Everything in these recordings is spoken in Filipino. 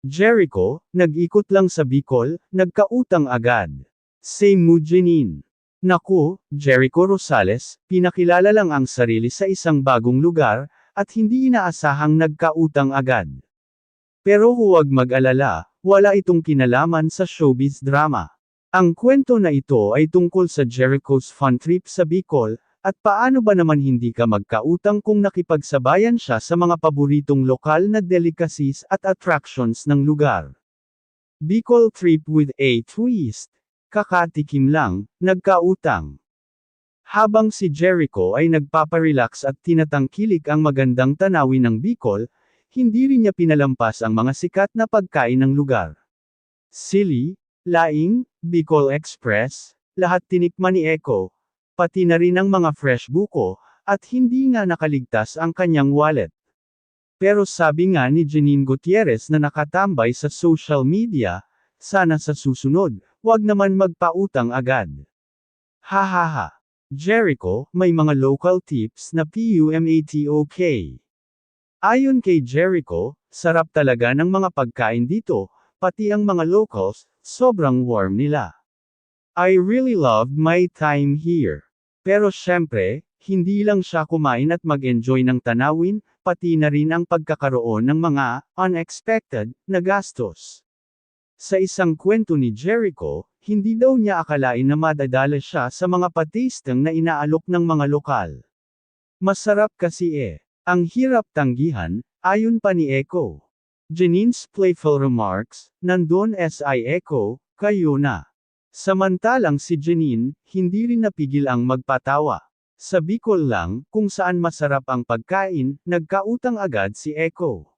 Jericho, nag-ikot lang sa Bicol, nagkautang agad. Say mo Jenin. Naku, Jericho Rosales, pinakilala lang ang sarili sa isang bagong lugar, at hindi inaasahang nagkautang agad. Pero huwag mag-alala, wala itong kinalaman sa showbiz drama. Ang kwento na ito ay tungkol sa Jericho's fun trip sa Bicol, at paano ba naman hindi ka magkautang kung nakipagsabayan siya sa mga paboritong lokal na delicacies at attractions ng lugar. Bicol trip with a twist. Kakatikim lang, nagkautang. Habang si Jericho ay nagpaparelax at tinatangkilik ang magandang tanawin ng Bicol, hindi rin niya pinalampas ang mga sikat na pagkain ng lugar. Sili, laing, Bicol Express, lahat tinikman ni Echo, pati na rin ang mga fresh buko, at hindi nga nakaligtas ang kanyang wallet. Pero sabi nga ni Jenin Gutierrez na nakatambay sa social media, sana sa susunod, wag naman magpautang agad. Hahaha. Jericho, may mga local tips na PUMATOK. Ayon kay Jericho, sarap talaga ng mga pagkain dito, pati ang mga locals, sobrang warm nila. I really loved my time here. Pero syempre, hindi lang siya kumain at mag-enjoy ng tanawin, pati na rin ang pagkakaroon ng mga unexpected na gastos. Sa isang kwento ni Jericho, hindi daw niya akalain na madadala siya sa mga patisteng na inaalok ng mga lokal. Masarap kasi eh. Ang hirap tanggihan, ayon pa ni Echo. Jenin's playful remarks, nandun si Echo, kayo na. Samantalang si Jenin, hindi rin napigil ang magpatawa. Sa Bicol lang, kung saan masarap ang pagkain, nagkautang agad si Echo.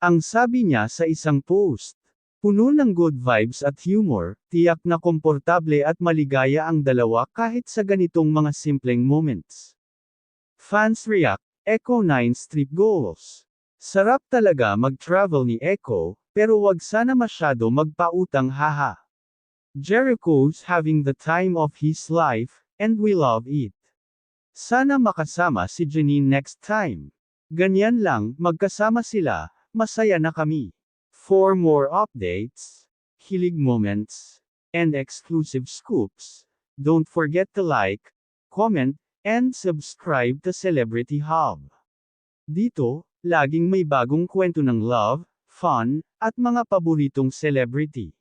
Ang sabi niya sa isang post, puno ng good vibes at humor, tiyak na komportable at maligaya ang dalawa kahit sa ganitong mga simpleng moments. Fans react, Echo 9 trip goals. Sarap talaga mag-travel ni Echo, pero wag sana masyado magpautang haha. Jericho's having the time of his life, and we love it. Sana makasama si Jenin next time. Ganyan lang, magkasama sila, masaya na kami. For more updates, hilig moments, and exclusive scoops, don't forget to like, comment, and subscribe to Celebrity Hub. Dito, laging may bagong kwento ng love, fun, at mga paboritong celebrity.